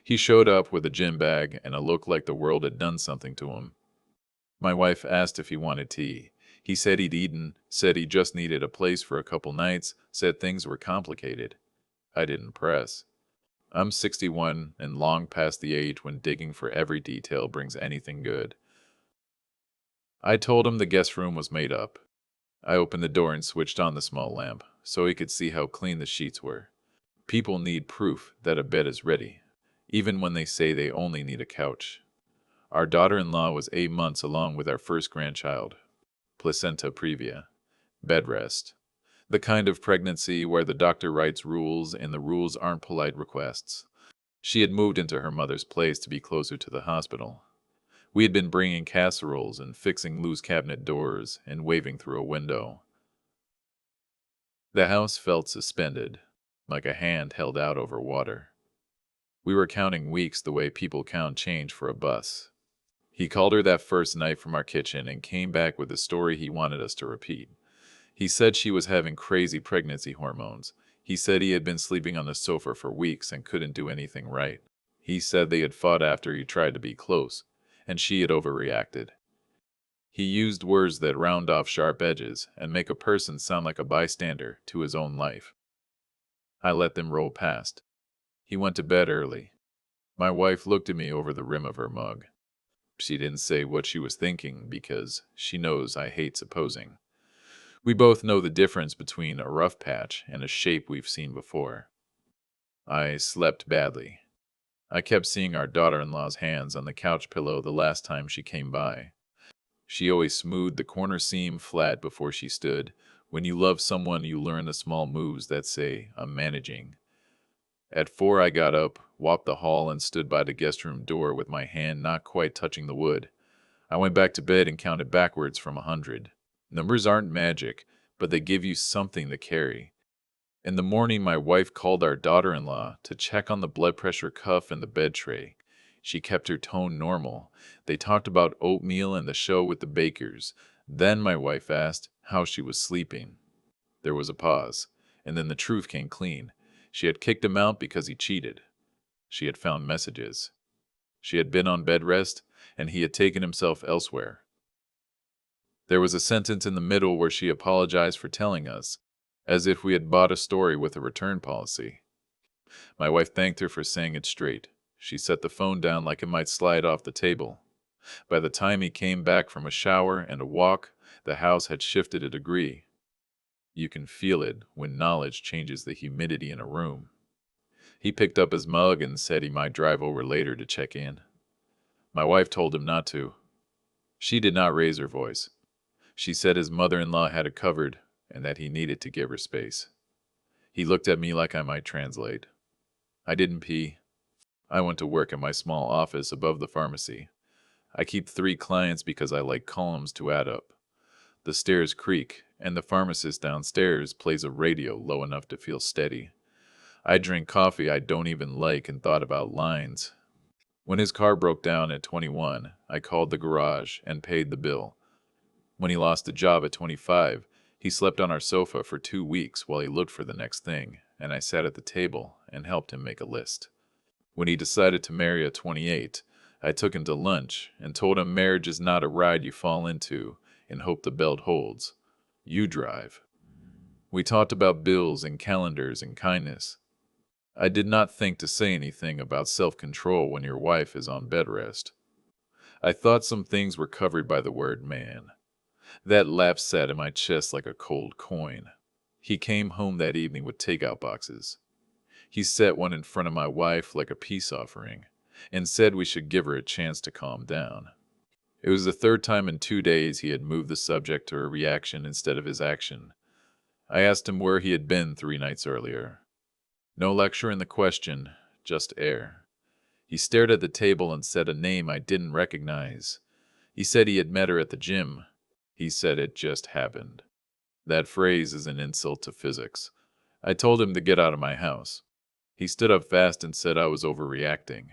He showed up with a gym bag and it looked like the world had done something to him. My wife asked if he wanted tea. He said he'd eaten, said he just needed a place for a couple nights, said things were complicated. I didn't press. I'm 61 and long past the age when digging for every detail brings anything good. I told him the guest room was made up. I opened the door and switched on the small lamp so he could see how clean the sheets were. People need proof that a bed is ready, even when they say they only need a couch. Our daughter-in-law was 8 months along with our first grandchild, placenta previa, bedrest. The kind of pregnancy where the doctor writes rules and the rules aren't polite requests. She had moved into her mother's place to be closer to the hospital. We had been bringing casseroles and fixing loose cabinet doors and waving through a window. The house felt suspended, like a hand held out over water. We were counting weeks the way people count change for a bus. He called her that first night from our kitchen and came back with a story he wanted us to repeat. He said she was having crazy pregnancy hormones. He said he had been sleeping on the sofa for weeks and couldn't do anything right. He said they had fought after he tried to be close, and she had overreacted. He used words that round off sharp edges and make a person sound like a bystander to his own life. I let them roll past. He went to bed early. My wife looked at me over the rim of her mug. She didn't say what she was thinking because she knows I hate supposing. We both know the difference between a rough patch and a shape we've seen before. I slept badly. I kept seeing our daughter-in-law's hands on the couch pillow the last time she came by. She always smoothed the corner seam flat before she stood. When you love someone, you learn the small moves that say, "I'm managing." At 4, I got up, walked the hall, and stood by the guest room door with my hand not quite touching the wood. I went back to bed and counted backwards from 100. Numbers aren't magic, but they give you something to carry. In the morning, my wife called our daughter-in-law to check on the blood pressure cuff and the bed tray. She kept her tone normal. They talked about oatmeal and the show with the bakers. Then my wife asked how she was sleeping. There was a pause, and then the truth came clean. She had kicked him out because he cheated. She had found messages. She had been on bed rest, and he had taken himself elsewhere. There was a sentence in the middle where she apologized for telling us, as if we had bought a story with a return policy. My wife thanked her for saying it straight. She set the phone down like it might slide off the table. By the time he came back from a shower and a walk, the house had shifted a degree. You can feel it when knowledge changes the humidity in a room. He picked up his mug and said he might drive over later to check in. My wife told him not to. She did not raise her voice. She said his mother-in-law had it covered and that he needed to give her space. He looked at me like I might translate. I didn't pee. I went to work in my small office above the pharmacy. I keep 3 clients because I like columns to add up. The stairs creak, and the pharmacist downstairs plays a radio low enough to feel steady. I drink coffee I don't even like and thought about lines. When his car broke down at 21, I called the garage and paid the bill. When he lost a job at 25, he slept on our sofa for 2 weeks while he looked for the next thing, and I sat at the table and helped him make a list. When he decided to marry at 28, I took him to lunch and told him marriage is not a ride you fall into and hope the belt holds. You drive. We talked about bills and calendars and kindness. I did not think to say anything about self-control when your wife is on bed rest. I thought some things were covered by the word man. That laugh sat in my chest like a cold coin. He came home that evening with takeout boxes. He set one in front of my wife like a peace offering, and said we should give her a chance to calm down. It was the 3rd time in 2 days he had moved the subject to a reaction instead of his action. I asked him where he had been 3 nights earlier. No lecture in the question, just air. He stared at the table and said a name I didn't recognize. He said he had met her at the gym. He said it just happened. That phrase is an insult to physics. I told him to get out of my house. He stood up fast and said I was overreacting.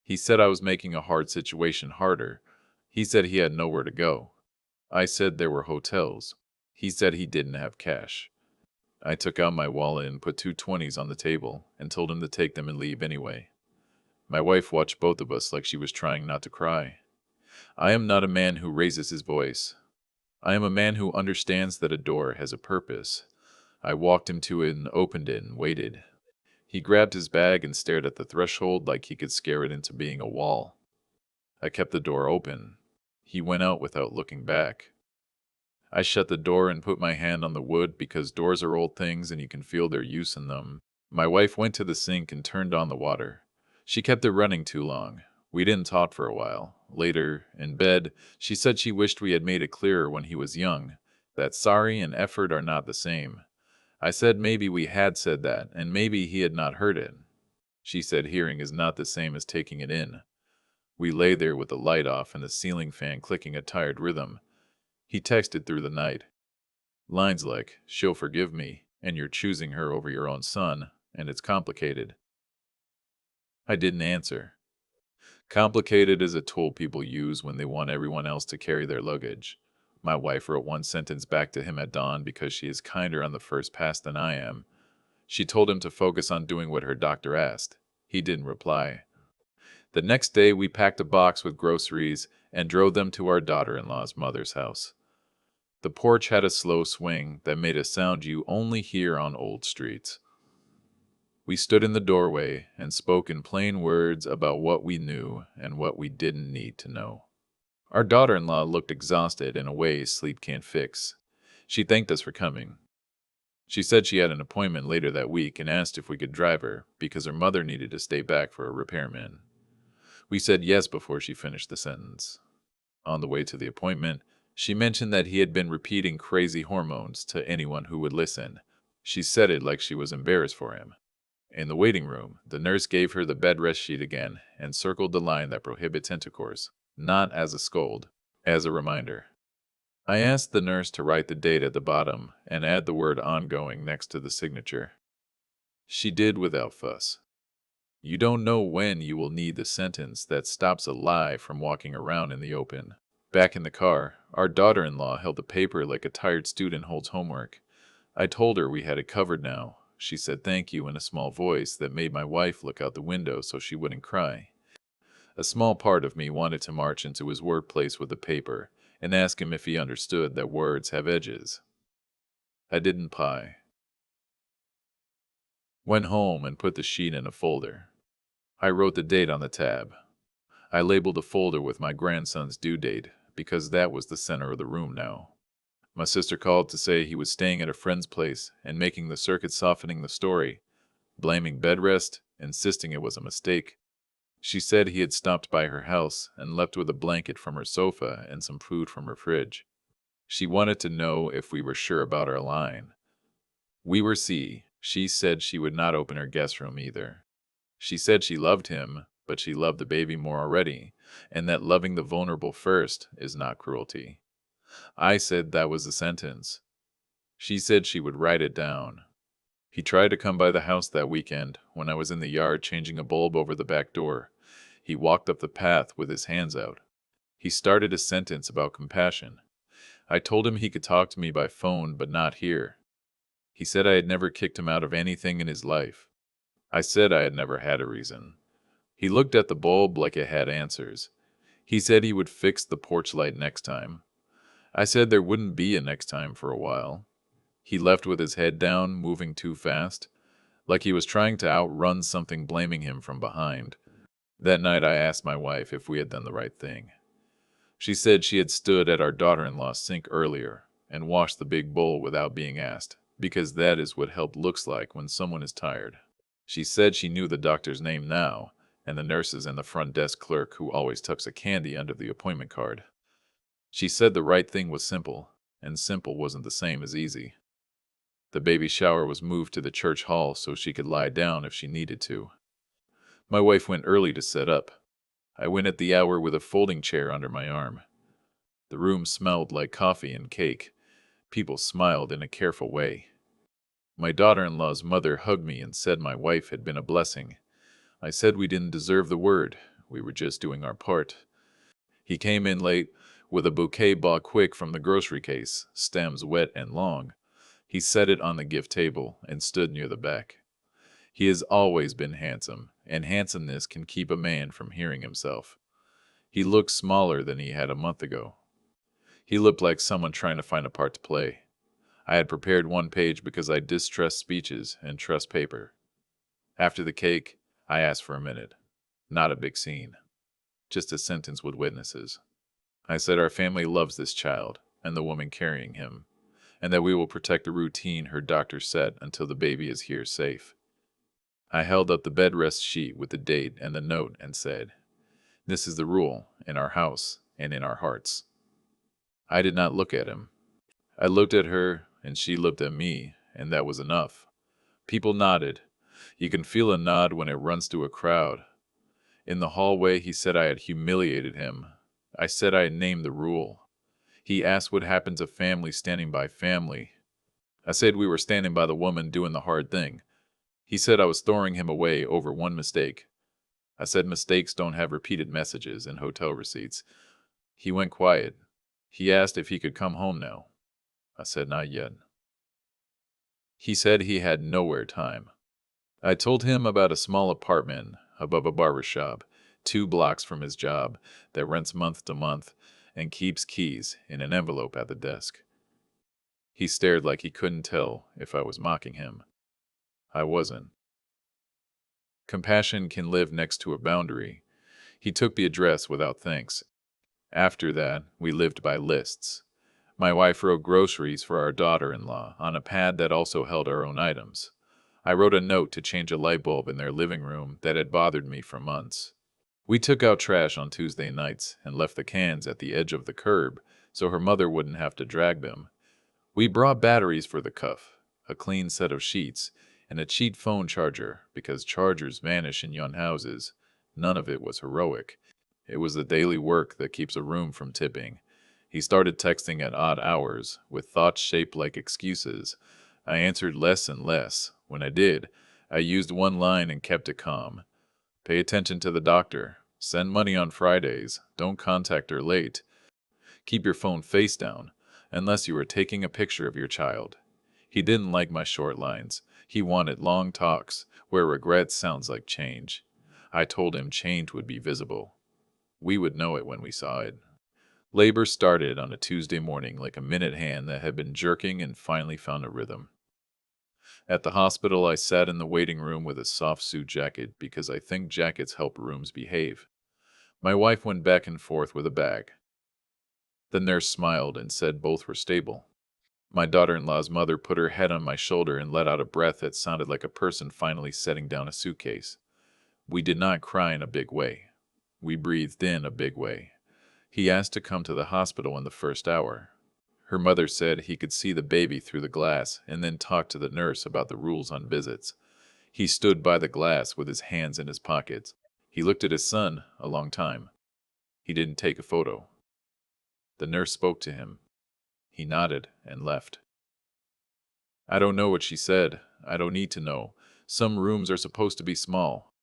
He said I was making a hard situation harder. He said he had nowhere to go. I said there were hotels. He said he didn't have cash. I took out my wallet and put 2 20s on the table and told him to take them and leave anyway. My wife watched both of us like she was trying not to cry. I am not a man who raises his voice. I am a man who understands that a door has a purpose. I walked him to it and opened it and waited. He grabbed his bag and stared at the threshold like he could scare it into being a wall. I kept the door open. He went out without looking back. I shut the door and put my hand on the wood because doors are old things and you can feel their use in them. My wife went to the sink and turned on the water. She kept it running too long. We didn't talk for a while. Later, in bed, she said she wished we had made it clearer when he was young, that sorry and effort are not the same. I said maybe we had said that, and maybe he had not heard it. She said hearing is not the same as taking it in. We lay there with the light off and the ceiling fan clicking a tired rhythm. He texted through the night. Lines like, she'll forgive me, and you're choosing her over your own son, and it's complicated. I didn't answer. Complicated is a tool people use when they want everyone else to carry their luggage. My wife wrote one sentence back to him at dawn because she is kinder on the first pass than I am. She told him to focus on doing what her doctor asked. He didn't reply. The next day, we packed a box with groceries and drove them to our daughter-in-law's mother's house. The porch had a slow swing that made a sound you only hear on old streets. We stood in the doorway and spoke in plain words about what we knew and what we didn't need to know. Our daughter-in-law looked exhausted in a way sleep can't fix. She thanked us for coming. She said she had an appointment later that week and asked if we could drive her because her mother needed to stay back for a repairman. We said yes before she finished the sentence. On the way to the appointment, she mentioned that he had been repeating crazy hormones to anyone who would listen. She said it like she was embarrassed for him. In the waiting room, the nurse gave her the bedrest sheet again and circled the line that prohibits intercourse, not as a scold, as a reminder. I asked the nurse to write the date at the bottom and add the word ongoing next to the signature. She did without fuss. You don't know when you will need the sentence that stops a lie from walking around in the open. Back in the car, our daughter-in-law held the paper like a tired student holds homework. I told her we had it covered now. She said thank you in a small voice that made my wife look out the window so she wouldn't cry. A small part of me wanted to march into his workplace with the paper and ask him if he understood that words have edges. I didn't pie. Went home and put the sheet in a folder. I wrote the date on the tab. I labeled the folder with my grandson's due date because that was the center of the room now. My sister called to say he was staying at a friend's place and making the circuit softening the story, blaming bedrest, insisting it was a mistake. She said he had stopped by her house and left with a blanket from her sofa and some food from her fridge. She wanted to know if we were sure about our line. We were C. She said she would not open her guest room either. She said she loved him, but she loved the baby more already, and that loving the vulnerable first is not cruelty. I said that was the sentence. She said she would write it down. He tried to come by the house that weekend when I was in the yard changing a bulb over the back door. He walked up the path with his hands out. He started a sentence about compassion. I told him he could talk to me by phone but not here. He said I had never kicked him out of anything in his life. I said I had never had a reason. He looked at the bulb like it had answers. He said he would fix the porch light next time. I said there wouldn't be a next time for a while. He left with his head down, moving too fast, like he was trying to outrun something blaming him from behind. That night I asked my wife if we had done the right thing. She said she had stood at our daughter-in-law's sink earlier and washed the big bowl without being asked, because that is what help looks like when someone is tired. She said she knew the doctor's name now, and the nurses and the front desk clerk who always tucks a candy under the appointment card. She said the right thing was simple, and simple wasn't the same as easy. The baby shower was moved to the church hall so she could lie down if she needed to. My wife went early to set up. I went at the hour with a folding chair under my arm. The room smelled like coffee and cake. People smiled in a careful way. My daughter-in-law's mother hugged me and said my wife had been a blessing. I said we didn't deserve the word. We were just doing our part. He came in late with a bouquet bought quick from the grocery case, stems wet and long. He set it on the gift table and stood near the back. He has always been handsome, and handsomeness can keep a man from hearing himself. He looked smaller than he had a month ago. He looked like someone trying to find a part to play. I had prepared one page because I distrust speeches and trust paper. After the cake, I asked for a minute. Not a big scene, just a sentence with witnesses. I said our family loves this child and the woman carrying him, and that we will protect the routine her doctor set until the baby is here safe. I held up the bedrest sheet with the date and the note and said, "This is the rule in our house and in our hearts." I did not look at him. I looked at her, and she looked at me, and that was enough. People nodded. You can feel a nod when it runs through a crowd. In the hallway, he said I had humiliated him. I said I had named the rule. He asked what happened to family standing by family. I said we were standing by the woman doing the hard thing. He said I was throwing him away over one mistake. I said mistakes don't have repeated messages and hotel receipts. He went quiet. He asked if he could come home now. I said not yet. He said he had nowhere time. I told him about a small apartment above a barber shop, 2 blocks from his job, that rents month to month and keeps keys in an envelope at the desk. He stared like he couldn't tell if I was mocking him. I wasn't. Compassion can live next to a boundary. He took the address without thanks. After that, we lived by lists. My wife wrote groceries for our daughter-in-law on a pad that also held our own items. I wrote a note to change a light bulb in their living room that had bothered me for months. We took out trash on Tuesday nights and left the cans at the edge of the curb so her mother wouldn't have to drag them. We brought batteries for the cuff, a clean set of sheets, and a cheap phone charger because chargers vanish in young houses. None of it was heroic. It was the daily work that keeps a room from tipping. He started texting at odd hours, with thoughts shaped like excuses. I answered less and less. When I did, I used one line and kept it calm. Pay attention to the doctor. Send money on Fridays. Don't contact her late. Keep your phone face down, unless you are taking a picture of your child. He didn't like my short lines. He wanted long talks, where regret sounds like change. I told him change would be visible. We would know it when we saw it. Labor started on a Tuesday morning like a minute hand that had been jerking and finally found a rhythm. At the hospital, I sat in the waiting room with a soft suit jacket because I think jackets help rooms behave. My wife went back and forth with a bag. The nurse smiled and said both were stable. My daughter-in-law's mother put her head on my shoulder and let out a breath that sounded like a person finally setting down a suitcase. We did not cry in a big way. We breathed in a big way. He asked to come to the hospital in the first hour. Her mother said he could see the baby through the glass and then talk to the nurse about the rules on visits. He stood by the glass with his hands in his pockets. He looked at his son a long time. He didn't take a photo. The nurse spoke to him. He nodded and left. I don't know what she said. I don't need to know. Some rooms are supposed to be small.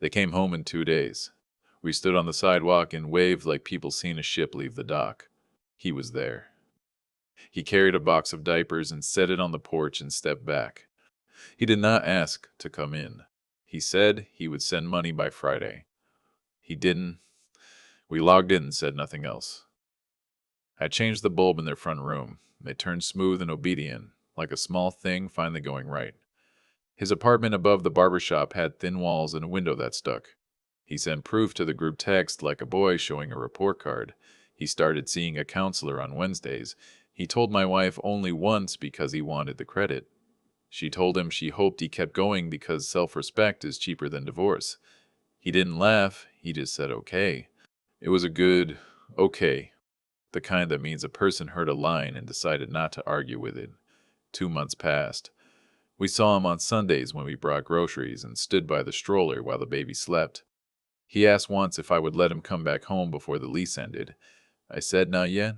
They came home in 2 days. We stood on the sidewalk and waved like people seeing a ship leave the dock. He was there. He carried a box of diapers and set it on the porch and stepped back. He did not ask to come in. He said he would send money by Friday. He didn't. We logged in and said nothing else. I changed the bulb in their front room. It turned smooth and obedient, like a small thing finally going right. His apartment above the barber shop had thin walls and a window that stuck. He sent proof to the group text like a boy showing a report card. He started seeing a counselor on Wednesdays. He told my wife only once because he wanted the credit. She told him she hoped he kept going because self-respect is cheaper than divorce. He didn't laugh, he just said okay. It was a good okay, the kind that means a person heard a line and decided not to argue with it. 2 months passed. We saw him on Sundays when we brought groceries and stood by the stroller while the baby slept. He asked once if I would let him come back home before the lease ended. I said not yet.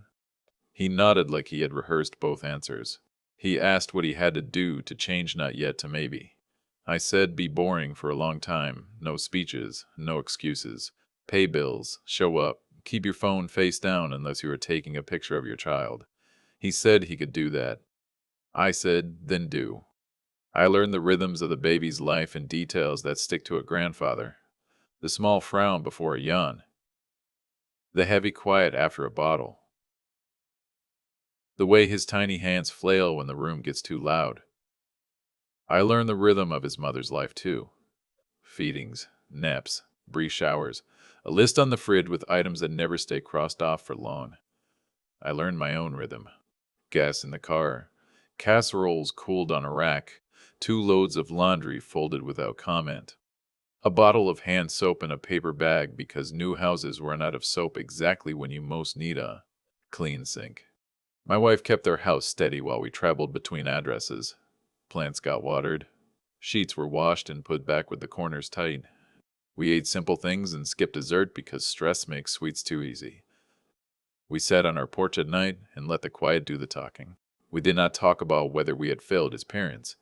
He nodded like he had rehearsed both answers. He asked what he had to do to change not yet to maybe. I said be boring for a long time, no speeches, no excuses. Pay bills, show up, keep your phone face down unless you are taking a picture of your child. He said he could do that. I said, then do. I learned the rhythms of the baby's life and details that stick to a grandfather. The small frown before a yawn, the heavy quiet after a bottle, the way his tiny hands flail when the room gets too loud. I learned the rhythm of his mother's life too. Feedings, naps, brief showers, a list on the fridge with items that never stay crossed off for long. I learned my own rhythm. Gas in the car, casseroles cooled on a rack, 2 loads of laundry folded without comment. A bottle of hand soap in a paper bag because new houses run out of soap exactly when you most need a clean sink. My wife kept our house steady while we traveled between addresses. Plants got watered. Sheets were washed and put back with the corners tight. We ate simple things and skipped dessert because stress makes sweets too easy. We sat on our porch at night and let the quiet do the talking. We did not talk about whether we had failed as parents.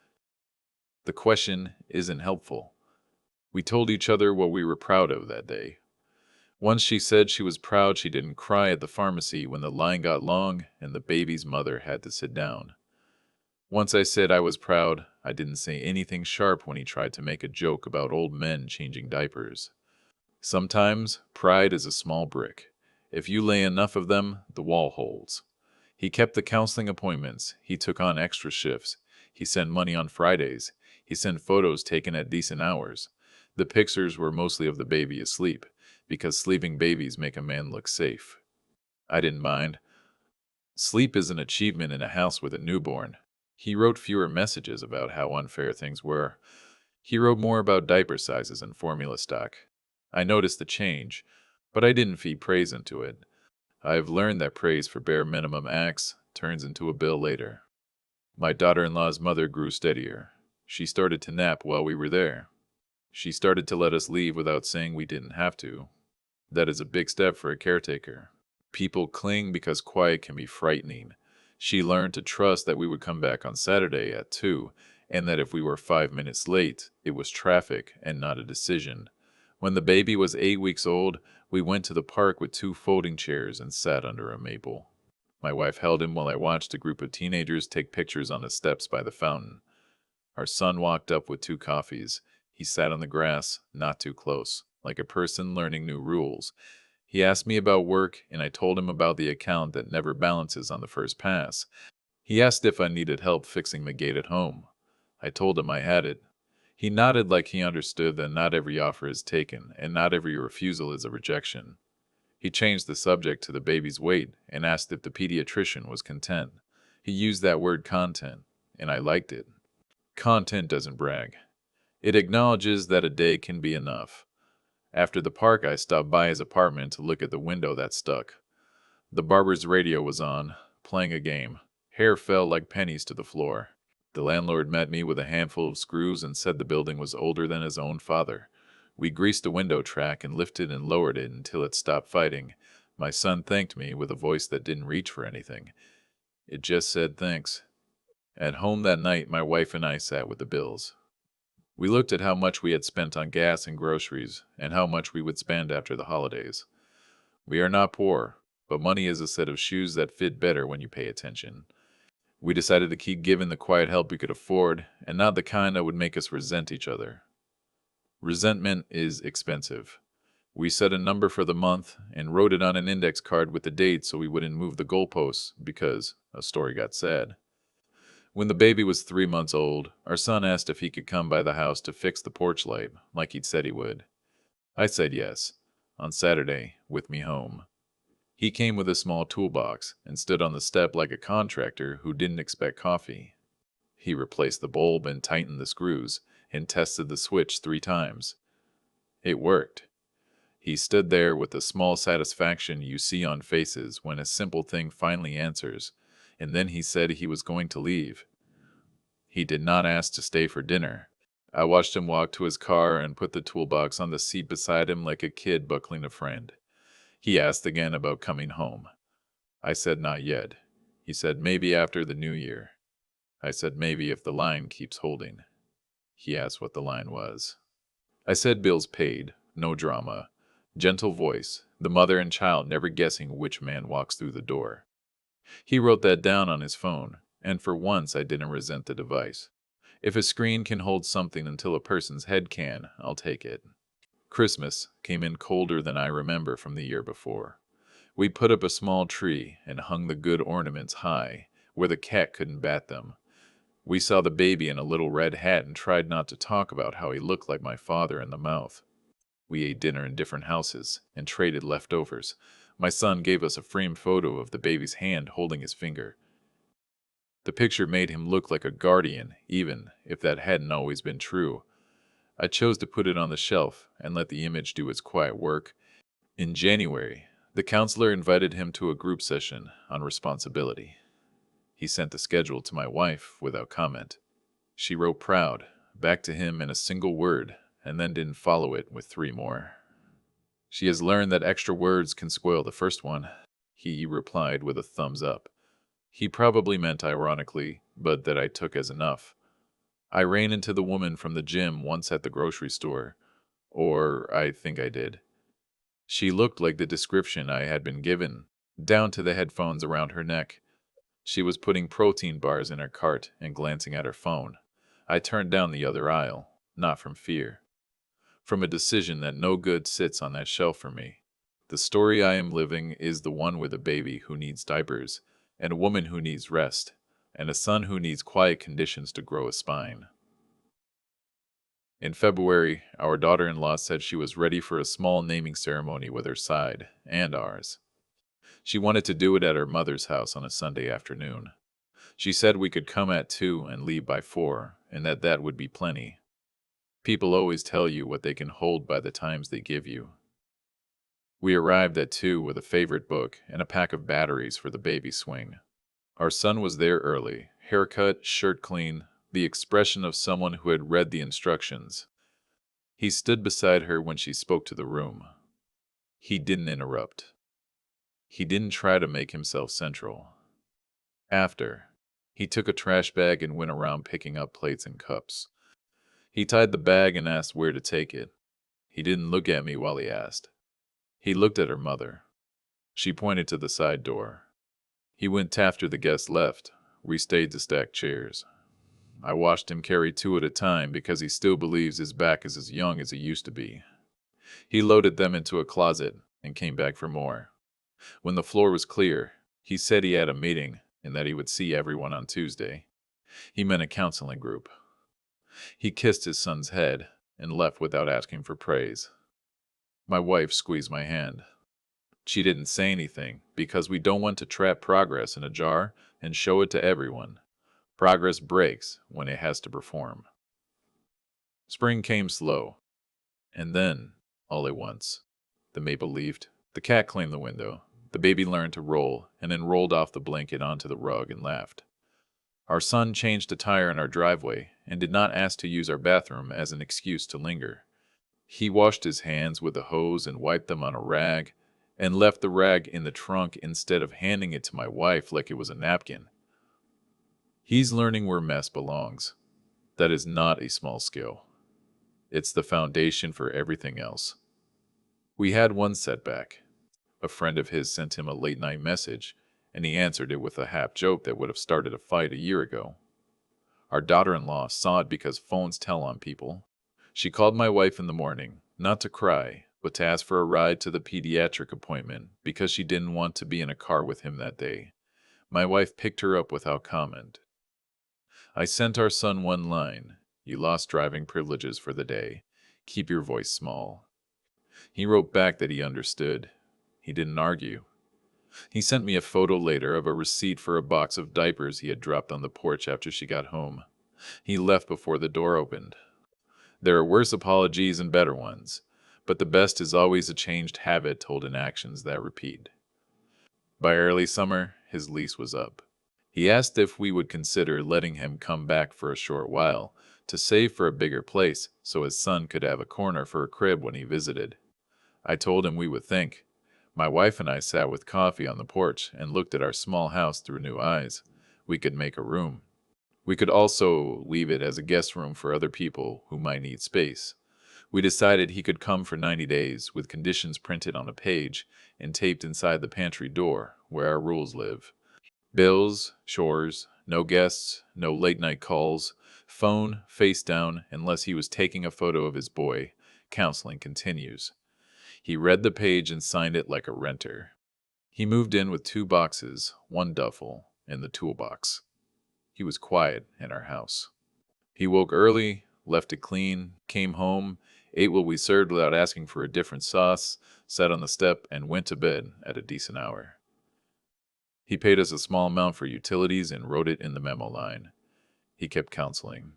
The question isn't helpful. We told each other what we were proud of that day. Once she said she was proud she didn't cry at the pharmacy when the line got long and the baby's mother had to sit down. Once I said I was proud I didn't say anything sharp when he tried to make a joke about old men changing diapers. Sometimes pride is a small brick. If you lay enough of them, the wall holds. He kept the counseling appointments. He took on extra shifts. He sent money on Fridays. He sent photos taken at decent hours. The pictures were mostly of the baby asleep, because sleeping babies make a man look safe. I didn't mind. Sleep is an achievement in a house with a newborn. He wrote fewer messages about how unfair things were. He wrote more about diaper sizes and formula stock. I noticed the change, but I didn't feed praise into it. I have learned that praise for bare minimum acts turns into a bill later. My daughter-in-law's mother grew steadier. She started to nap while we were there. She started to let us leave without saying we didn't have to. That is a big step for a caretaker. People cling because quiet can be frightening. She learned to trust that we would come back on Saturday at 2, and that if we were 5 minutes late, it was traffic and not a decision. When the baby was 8 weeks old, we went to the park with 2 folding chairs and sat under a maple. My wife held him while I watched a group of teenagers take pictures on the steps by the fountain. Our son walked up with 2 coffees. He sat on the grass, not too close, like a person learning new rules. He asked me about work, and I told him about the account that never balances on the first pass. He asked if I needed help fixing the gate at home. I told him I had it. He nodded like he understood that not every offer is taken, and not every refusal is a rejection. He changed the subject to the baby's weight and asked if the pediatrician was content. He used that word content, and I liked it. Content doesn't brag. It acknowledges that a day can be enough. After the park, I stopped by his apartment to look at the window that stuck. The barber's radio was on, playing a game. Hair fell like pennies to the floor. The landlord met me with a handful of screws and said the building was older than his own father. We greased the window track and lifted and lowered it until it stopped fighting. My son thanked me with a voice that didn't reach for anything. It just said thanks. At home that night, my wife and I sat with the bills. We looked at how much we had spent on gas and groceries, and how much we would spend after the holidays. We are not poor, but money is a set of shoes that fit better when you pay attention. We decided to keep giving the quiet help we could afford, and not the kind that would make us resent each other. Resentment is expensive. We set a number for the month and wrote it on an index card with the date so we wouldn't move the goalposts because a story got sad. When the baby was 3 months old, our son asked if he could come by the house to fix the porch light, like he'd said he would. I said yes, on Saturday, with me home. He came with a small toolbox and stood on the step like a contractor who didn't expect coffee. He replaced the bulb and tightened the screws and tested the switch 3 times. It worked. He stood there with the small satisfaction you see on faces when a simple thing finally answers, and then he said he was going to leave. He did not ask to stay for dinner. I watched him walk to his car and put the toolbox on the seat beside him like a kid buckling a friend. He asked again about coming home. I said not yet. He said maybe after the new year. I said maybe if the line keeps holding. He asked what the line was. I said bills paid, no drama. Gentle voice, the mother and child never guessing which man walks through the door. He wrote that down on his phone, and for once I didn't resent the device. If a screen can hold something until a person's head can, I'll take it. Christmas came in colder than I remember from the year before. We put up a small tree and hung the good ornaments high, where the cat couldn't bat them. We saw the baby in a little red hat and tried not to talk about how he looked like my father in the mouth. We ate dinner in different houses and traded leftovers. My son gave us a framed photo of the baby's hand holding his finger. The picture made him look like a guardian, even if that hadn't always been true. I chose to put it on the shelf and let the image do its quiet work. In January, the counselor invited him to a group session on responsibility. He sent the schedule to my wife without comment. She wrote proud back to him in a single word and then didn't follow it with three more. She has learned that extra words can spoil the first one. He replied with a thumbs up. He probably meant ironically, but that I took as enough. I ran into the woman from the gym once at the grocery store. Or I think I did. She looked like the description I had been given, down to the headphones around her neck. She was putting protein bars in her cart and glancing at her phone. I turned down the other aisle, not from fear. From a decision that no good sits on that shelf for me. The story I am living is the one with a baby who needs diapers, and a woman who needs rest, and a son who needs quiet conditions to grow a spine. In February, our daughter-in-law said she was ready for a small naming ceremony with her side, and ours. She wanted to do it at her mother's house on a Sunday afternoon. She said we could come at 2 and leave by 4, and that would be plenty. People always tell you what they can hold by the times they give you. We arrived at 2 with a favorite book and a pack of batteries for the baby swing. Our son was there early, haircut, shirt clean, the expression of someone who had read the instructions. He stood beside her when she spoke to the room. He didn't interrupt. He didn't try to make himself central. After, he took a trash bag and went around picking up plates and cups. He tied the bag and asked where to take it. He didn't look at me while he asked. He looked at her mother. She pointed to the side door. He went after the guests left. We stayed to stack chairs. I watched him carry 2 at a time because he still believes his back is as young as it used to be. He loaded them into a closet and came back for more. When the floor was clear, he said he had a meeting and that he would see everyone on Tuesday. He meant a counseling group. He kissed his son's head and left without asking for praise. My wife squeezed my hand. She didn't say anything because we don't want to trap progress in a jar and show it to everyone. Progress breaks when it has to perform. Spring came slow, and then, all at once, the maple leafed, the cat cleaned the window, the baby learned to roll, and then rolled off the blanket onto the rug and laughed. Our son changed a tire in our driveway and did not ask to use our bathroom as an excuse to linger. He washed his hands with a hose and wiped them on a rag, and left the rag in the trunk instead of handing it to my wife like it was a napkin. He's learning where mess belongs. That is not a small skill. It's the foundation for everything else. We had one setback. A friend of his sent him a late-night message, and he answered it with a half joke that would have started a fight a year ago. Our daughter-in-law saw it because phones tell on people. She called my wife in the morning, not to cry, but to ask for a ride to the pediatric appointment because she didn't want to be in a car with him that day. My wife picked her up without comment. I sent our son one line: "You lost driving privileges for the day. Keep your voice small." He wrote back that he understood. He didn't argue. He sent me a photo later of a receipt for a box of diapers he had dropped on the porch after she got home. He left before the door opened. There are worse apologies and better ones, but the best is always a changed habit told in actions that repeat. By early summer, his lease was up. He asked if we would consider letting him come back for a short while to save for a bigger place so his son could have a corner for a crib when he visited. I told him we would think. My wife and I sat with coffee on the porch and looked at our small house through new eyes. We could make a room. We could also leave it as a guest room for other people who might need space. We decided he could come for 90 days with conditions printed on a page and taped inside the pantry door where our rules live. Bills, chores, no guests, no late-night calls, Phone face down unless he was taking a photo of his boy. Counseling continues. He read the page and signed it like a renter. He moved in with 2 boxes, one duffel, and the toolbox. He was quiet in our house. He woke early, left it clean, came home, ate what we served without asking for a different sauce, sat on the step, and went to bed at a decent hour. He paid us a small amount for utilities and wrote it in the memo line. He kept counseling.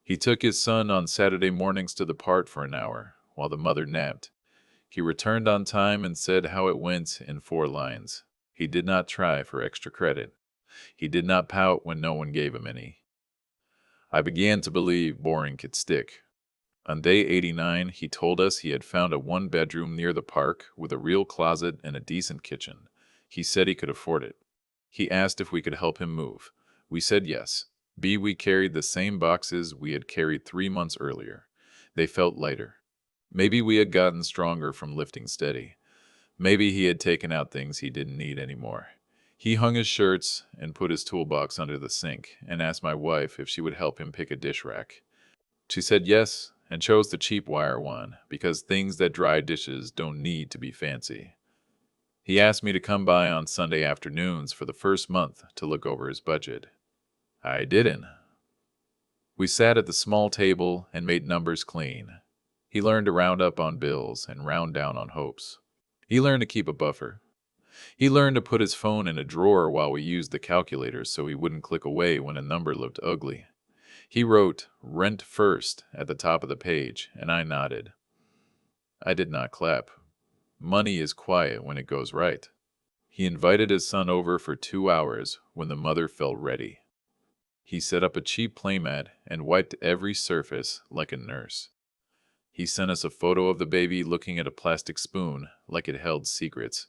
He took his son on Saturday mornings to the park for an hour, while the mother napped. He returned on time and said how it went in 4 lines. He did not try for extra credit. He did not pout when no one gave him any. I began to believe boring could stick. On day 89, he told us he had found a 1 bedroom near the park with a real closet and a decent kitchen. He said he could afford it. He asked if we could help him move. We said yes. We carried the same boxes we had carried 3 months earlier. They felt lighter. Maybe we had gotten stronger from lifting steady. Maybe he had taken out things he didn't need anymore. He hung his shirts and put his toolbox under the sink and asked my wife if she would help him pick a dish rack. She said yes and chose the cheap wire one because things that dry dishes don't need to be fancy. He asked me to come by on Sunday afternoons for the first month to look over his budget. I didn't. We sat at the small table and made numbers clean. He learned to round up on bills and round down on hopes. He learned to keep a buffer. He learned to put his phone in a drawer while we used the calculator so he wouldn't click away when a number looked ugly. He wrote "rent first" at the top of the page, and I nodded. I did not clap. Money is quiet when it goes right. He invited his son over for 2 hours when the mother felt ready. He set up a cheap playmat and wiped every surface like a nurse. He sent us a photo of the baby looking at a plastic spoon like it held secrets.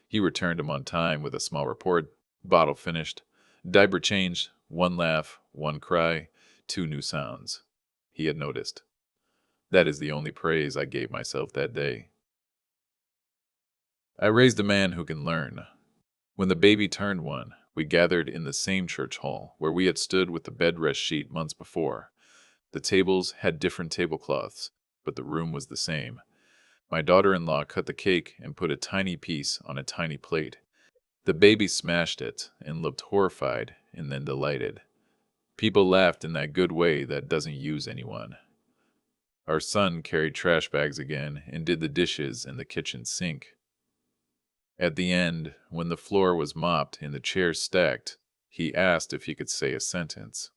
He returned him on time with a small report: bottle finished, diaper changed, 1 laugh, 1 cry, 2 new sounds. He had noticed. That is the only praise I gave myself that day. I raised a man who can learn. When the baby turned 1, we gathered in the same church hall where we had stood with the bedrest sheet months before. The tables had different tablecloths, but the room was the same. My daughter-in-law cut the cake and put a tiny piece on a tiny plate. The baby smashed it and looked horrified and then delighted. People laughed in that good way that doesn't use anyone. Our son carried trash bags again and did the dishes in the kitchen sink. At the end, when the floor was mopped and the chairs stacked, he asked if he could say a sentence.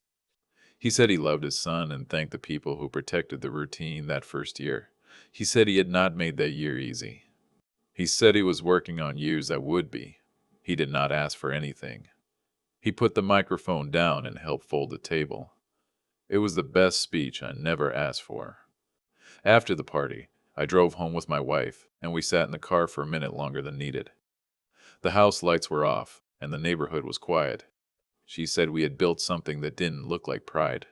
He said he loved his son and thanked the people who protected the routine that first year. He said he had not made that year easy. He said he was working on years that would be. He did not ask for anything. He put the microphone down and helped fold the table. It was the best speech I never asked for. After the party, I drove home with my wife, and we sat in the car for a minute longer than needed. The house lights were off, and the neighborhood was quiet. She said we had built something that didn't look like pride.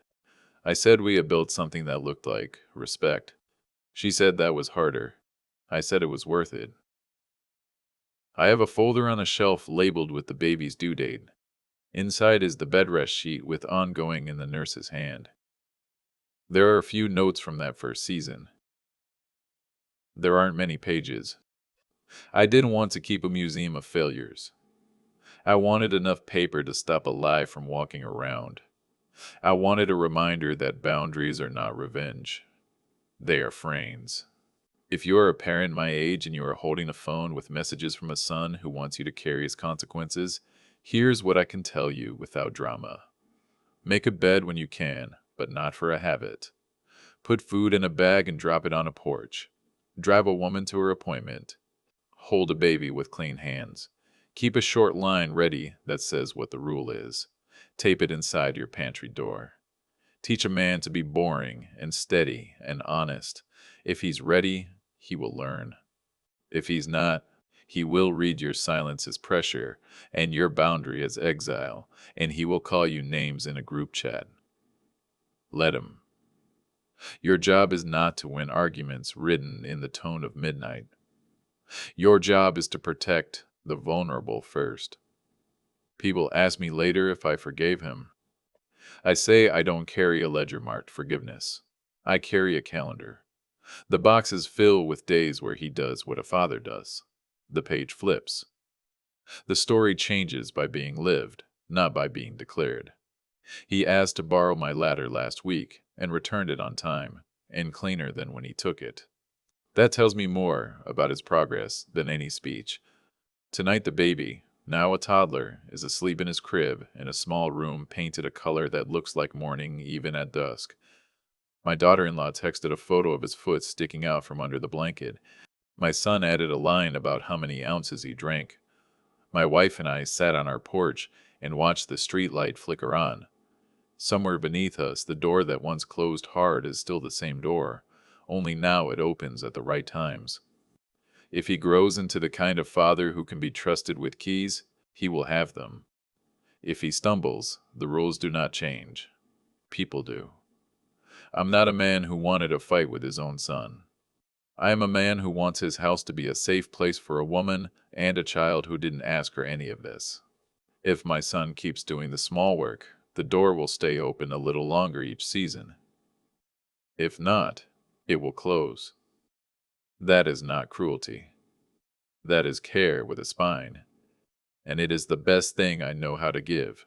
I said we had built something that looked like respect. She said that was harder. I said it was worth it. I have a folder on a shelf labeled with the baby's due date. Inside is the bedrest sheet with ongoing in the nurse's hand. There are a few notes from that first season. There aren't many pages. I didn't want to keep a museum of failures. I wanted enough paper to stop a lie from walking around. I wanted a reminder that boundaries are not revenge. They are frames. If you are a parent my age and you are holding a phone with messages from a son who wants you to carry his consequences, here's what I can tell you without drama. Make a bed when you can, but not for a habit. Put food in a bag and drop it on a porch. Drive a woman to her appointment. Hold a baby with clean hands. Keep a short line ready that says what the rule is. Tape it inside your pantry door. Teach a man to be boring and steady and honest. If he's ready, he will learn. If he's not, he will read your silence as pressure and your boundary as exile, and he will call you names in a group chat. Let him. Your job is not to win arguments written in the tone of midnight. Your job is to protect the vulnerable first. People ask me later if I forgave him. I say I don't carry a ledger marked forgiveness. I carry a calendar. The box is filled with days where he does what a father does. The page flips. The story changes by being lived, not by being declared. He asked to borrow my ladder last week and returned it on time, and cleaner than when he took it. That tells me more about his progress than any speech. Tonight, the baby, now a toddler, is asleep in his crib in a small room painted a color that looks like morning even at dusk. My daughter in law texted a photo of his foot sticking out from under the blanket. My son added a line about how many ounces he drank. My wife and I sat on our porch and watched the street light flicker on. Somewhere beneath us, the door that once closed hard is still the same door, only now it opens at the right times. If he grows into the kind of father who can be trusted with keys, he will have them. If he stumbles, the rules do not change. People do. I'm not a man who wanted a fight with his own son. I am a man who wants his house to be a safe place for a woman and a child who didn't ask for any of this. If my son keeps doing the small work, the door will stay open a little longer each season. If not, it will close. That is not cruelty. That is care with a spine. And it is the best thing I know how to give.